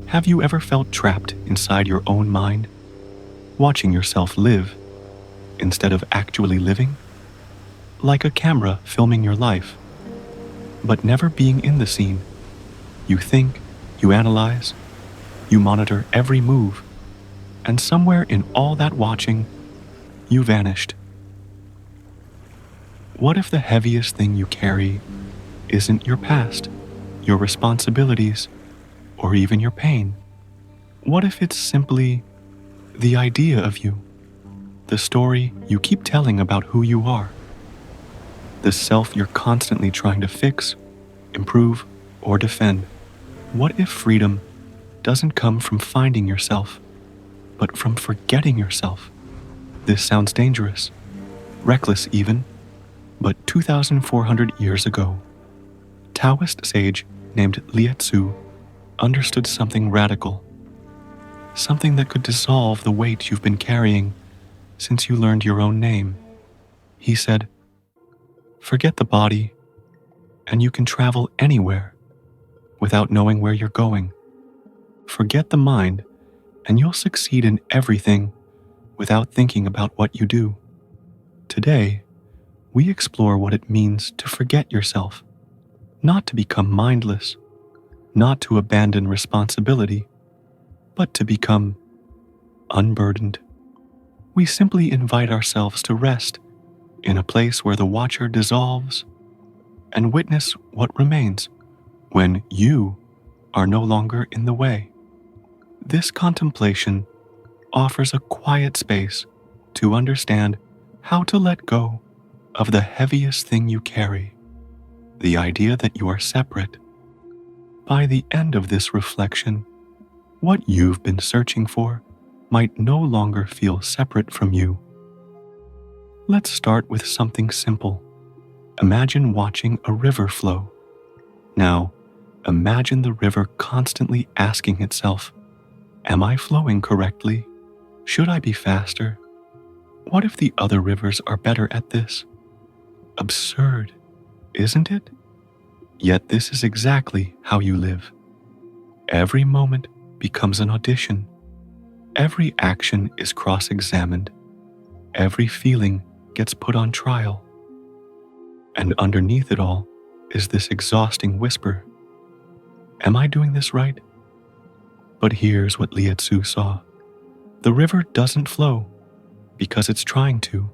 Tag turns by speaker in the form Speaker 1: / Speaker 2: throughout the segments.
Speaker 1: Have you ever felt trapped inside your own mind, watching yourself live instead of actually living? Like a camera filming your life, but never being in the scene. You think, you analyze, you monitor every move, and somewhere in all that watching, you vanished. What if the heaviest thing you carry isn't your past, your responsibilities, or even your pain? What if it's simply the idea of you, the story you keep telling about who you are, the self you're constantly trying to fix, improve, or defend? What if freedom doesn't come from finding yourself, but from forgetting yourself? This sounds dangerous, reckless even, but 2,400 years ago, Taoist sage named Lie-Tzu understood something radical, something that could dissolve the weight you've been carrying since you learned your own name. He said, "Forget the body, and you can travel anywhere without knowing where you're going. Forget the mind, and you'll succeed in everything without thinking about what you do." Today, we explore what it means to forget yourself, not to become mindless, not to abandon responsibility, but to become unburdened. We simply invite ourselves to rest in a place where the watcher dissolves and witness what remains when you are no longer in the way. This contemplation offers a quiet space to understand how to let go of the heaviest thing you carry, the idea that you are separate. By the end of this reflection, what you've been searching for might no longer feel separate from you. Let's start with something simple. Imagine watching a river flow. Now, imagine the river constantly asking itself, "Am I flowing correctly? Should I be faster? What if the other rivers are better at this?" Absurd, isn't it? Yet this is exactly how you live. Every moment becomes an audition. Every action is cross-examined. Every feeling gets put on trial. And underneath it all is this exhausting whisper, "Am I doing this right?" But here's what Lie-Tzu saw. The river doesn't flow because it's trying to.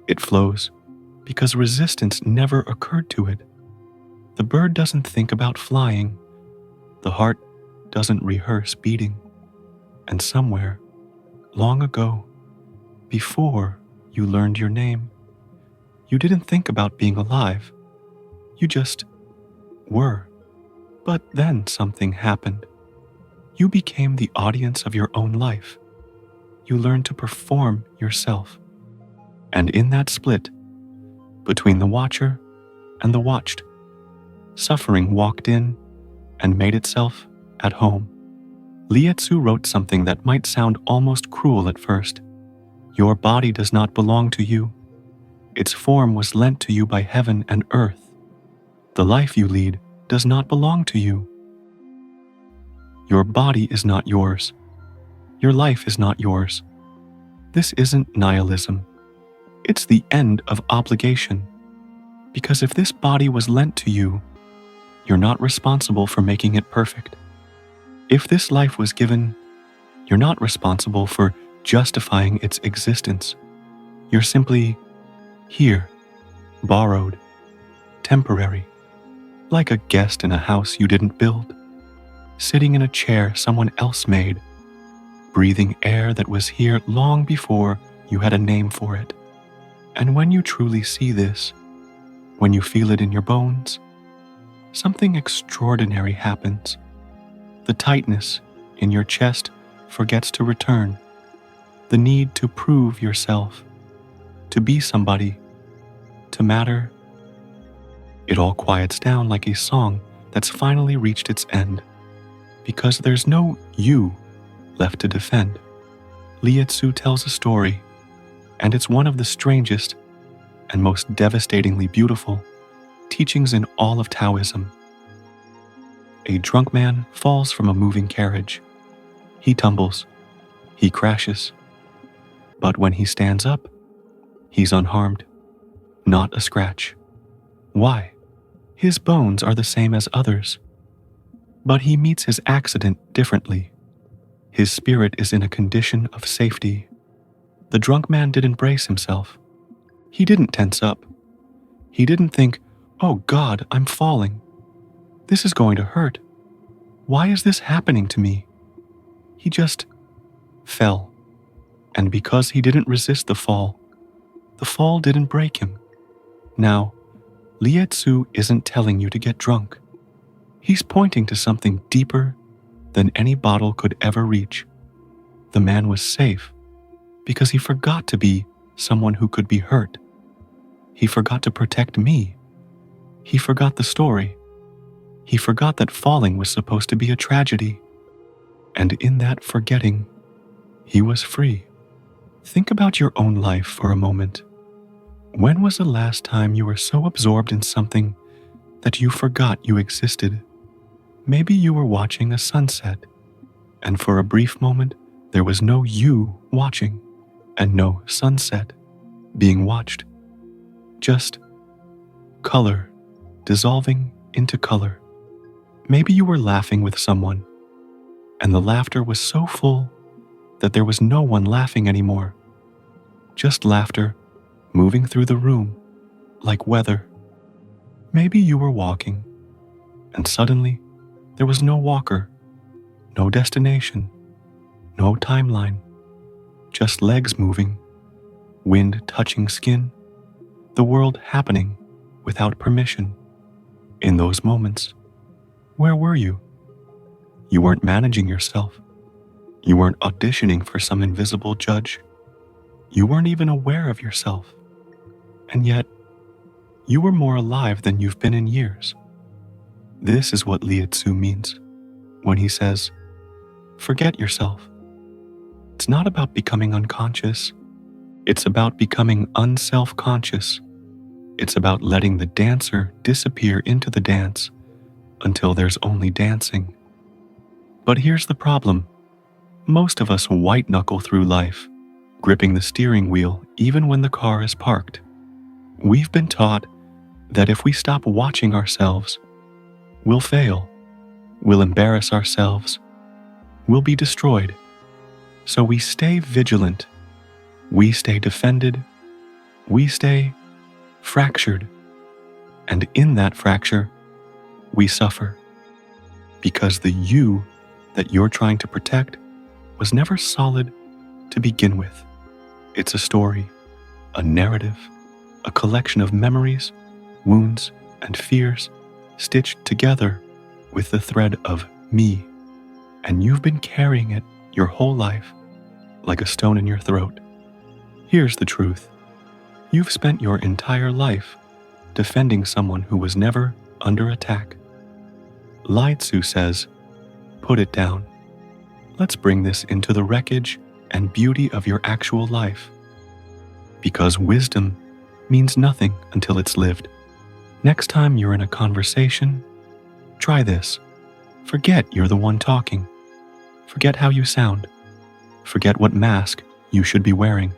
Speaker 1: It flows because resistance never occurred to it. The bird doesn't think about flying. The heart doesn't rehearse beating. And somewhere, long ago, before you learned your name, you didn't think about being alive. You just were. But then something happened. You became the audience of your own life. You learned to perform yourself. And in that split, between the watcher and the watched, suffering walked in and made itself at home. Lie-Tzu wrote something that might sound almost cruel at first. Your body does not belong to you. Its form was lent to you by heaven and earth. The life you lead does not belong to you. Your body is not yours. Your life is not yours. This isn't nihilism. It's the end of obligation. Because if this body was lent to you, you're not responsible for making it perfect. If this life was given, you're not responsible for justifying its existence. You're simply here, borrowed, temporary, like a guest in a house you didn't build, sitting in a chair someone else made, breathing air that was here long before you had a name for it. And when you truly see this, when you feel it in your bones, something extraordinary happens. The tightness in your chest forgets to return. The need to prove yourself, to be somebody, to matter. It all quiets down like a song that's finally reached its end, because there's no you left to defend. Lie-Tzu tells a story, and it's one of the strangest and most devastatingly beautiful teachings in all of Taoism. A drunk man falls from a moving carriage. He tumbles. He crashes. But when he stands up, he's unharmed. Not a scratch. Why? His bones are the same as others. But he meets his accident differently. His spirit is in a condition of safety. The drunk man didn't brace himself. He didn't tense up. He didn't think, "Oh God, I'm falling. This is going to hurt. Why is this happening to me?" He just fell. And because he didn't resist the fall didn't break him. Now, Lie-Tzu isn't telling you to get drunk. He's pointing to something deeper than any bottle could ever reach. The man was safe because he forgot to be someone who could be hurt. He forgot to protect me. He forgot the story. He forgot that falling was supposed to be a tragedy. And in that forgetting, he was free. Think about your own life for a moment. When was the last time you were so absorbed in something that you forgot you existed? Maybe you were watching a sunset, and for a brief moment, there was no you watching, and no sunset being watched. Just color dissolving into color. Maybe you were laughing with someone, and the laughter was so full that there was no one laughing anymore. Just laughter moving through the room like weather. Maybe you were walking, and suddenly there was no walker, no destination, no timeline, just legs moving, wind touching skin, the world happening without permission. In those moments, where were you? You weren't managing yourself. You weren't auditioning for some invisible judge. You weren't even aware of yourself. And yet, you were more alive than you've been in years. This is what Lie-Tzu means when he says, forget yourself. It's not about becoming unconscious. It's about becoming unself-conscious. It's about letting the dancer disappear into the dance until there's only dancing. But here's the problem. Most of us white-knuckle through life, gripping the steering wheel even when the car is parked. We've been taught that if we stop watching ourselves, we'll fail, we'll embarrass ourselves, we'll be destroyed. So we stay vigilant, we stay defended, we stay fractured. And in that fracture, we suffer. Because the you that you're trying to protect was never solid to begin with. It's a story, a narrative, a collection of memories, wounds, and fears stitched together with the thread of me. And you've been carrying it your whole life like a stone in your throat. Here's the truth. You've spent your entire life defending someone who was never under attack. Lie-Tzu says, put it down. Let's bring this into the wreckage and beauty of your actual life. Because wisdom means nothing until it's lived. Next time you're in a conversation, try this. Forget you're the one talking. Forget how you sound. Forget what mask you should be wearing.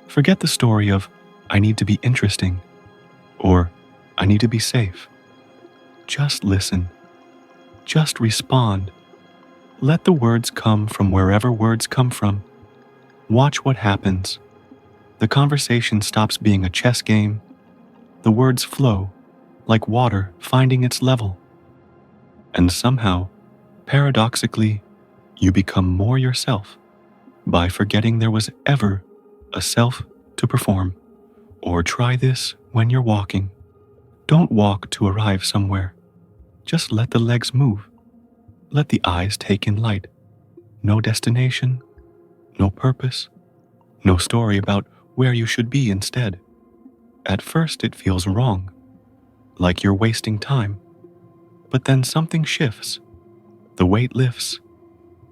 Speaker 1: Forget the story of, I need to be interesting, or I need to be safe. Just listen. Just respond. Let the words come from wherever words come from. Watch what happens. The conversation stops being a chess game. The words flow, like water finding its level. And somehow, paradoxically, you become more yourself by forgetting there was ever a self to perform. Or try this when you're walking. Don't walk to arrive somewhere. Just let the legs move. Let the eyes take in light. No destination, no purpose, no story about where you should be instead. At first it feels wrong, like you're wasting time. But then something shifts. The weight lifts.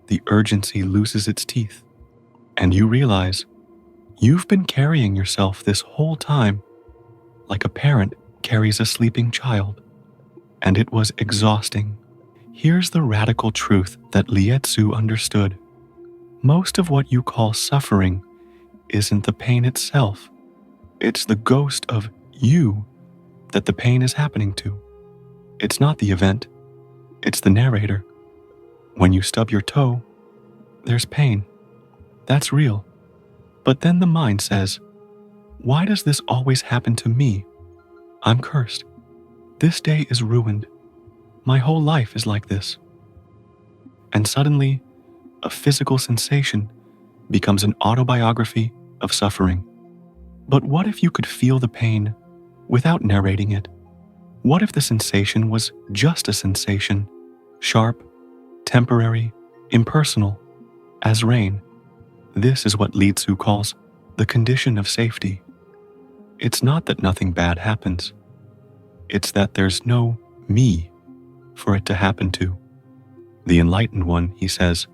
Speaker 1: The urgency loses its teeth. And you realize you've been carrying yourself this whole time like a parent carries a sleeping child. And it was exhausting. Here's the radical truth that Lie-Tzu understood. Most of what you call suffering isn't the pain itself. It's the ghost of you that the pain is happening to. It's not the event, it's the narrator. When you stub your toe, there's pain. That's real. But then the mind says, why does this always happen to me? I'm cursed. This day is ruined. My whole life is like this. And suddenly, a physical sensation becomes an autobiography of suffering. But what if you could feel the pain without narrating it? What if the sensation was just a sensation, sharp, temporary, impersonal, as rain? This is what Lie-Tzu calls the condition of safety. It's not that nothing bad happens. It's that there's no me for it to happen to. The enlightened one, he says,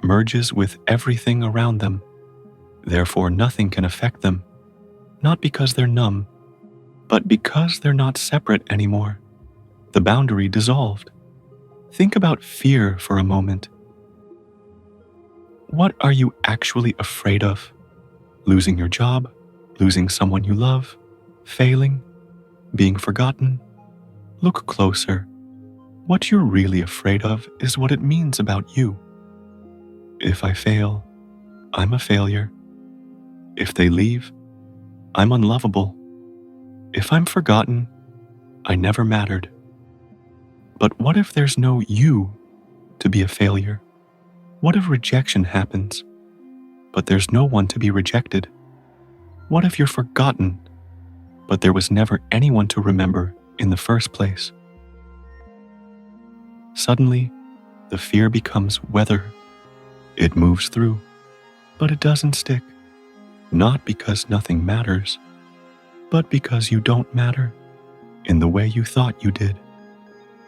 Speaker 1: merges with everything around them. Therefore, nothing can affect them, not because they're numb, but because they're not separate anymore. The boundary dissolved. Think about fear for a moment. What are you actually afraid of? Losing your job? Losing someone you love? Failing? Being forgotten? Look closer. What you're really afraid of is what it means about you. If I fail, I'm a failure. If they leave, I'm unlovable. If I'm forgotten, I never mattered. But what if there's no you to be a failure? What if rejection happens, but there's no one to be rejected? What if you're forgotten, but there was never anyone to remember in the first place? Suddenly, the fear becomes weather. It moves through, but it doesn't stick. Not because nothing matters, but because you don't matter in the way you thought you did.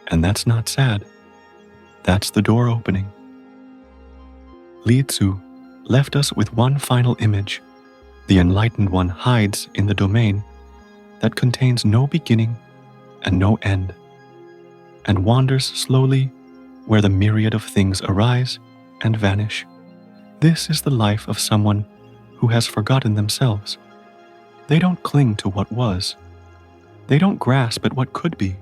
Speaker 1: And that's not sad. That's the door opening. Lie-Tzu left us with one final image. The enlightened one hides in the domain that contains no beginning and no end, and wanders slowly where the myriad of things arise and vanish. This is the life of someone who has forgotten themselves. They don't cling to what was. They don't grasp at what could be.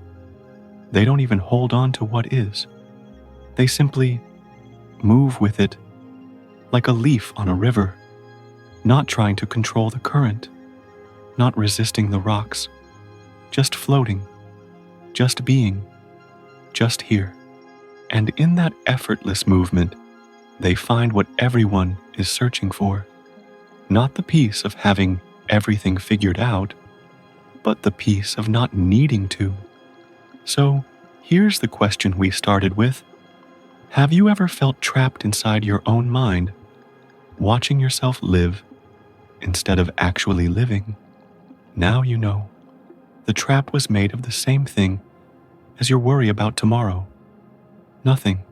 Speaker 1: They don't even hold on to what is. They simply move with it like a leaf on a river, not trying to control the current, not resisting the rocks, just floating, just being, just here. And in that effortless movement, they find what everyone is searching for, not the peace of having everything figured out, but the peace of not needing to. So, here's the question we started with. Have you ever felt trapped inside your own mind, watching yourself live instead of actually living? Now you know. The trap was made of the same thing as your worry about tomorrow. Nothing.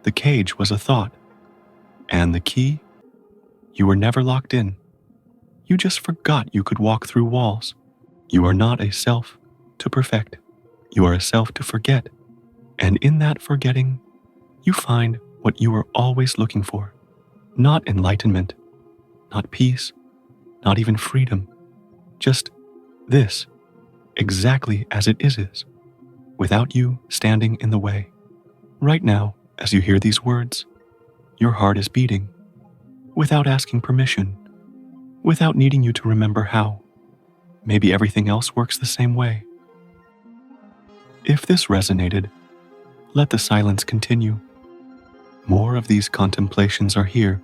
Speaker 1: The cage was a thought. And the key? You were never locked in. You just forgot you could walk through walls. You are not a self to perfect. You are a self to forget. And in that forgetting, you find what you were always looking for. Not enlightenment, not peace, not even freedom. Just this, exactly as it is, without you standing in the way. Right now, as you hear these words, your heart is beating, without asking permission, without needing you to remember how. Maybe everything else works the same way. If this resonated, let the silence continue. More of these contemplations are here,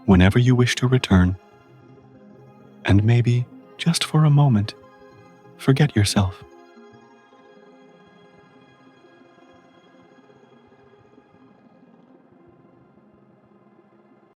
Speaker 1: whenever you wish to return. And maybe, just for a moment, forget yourself.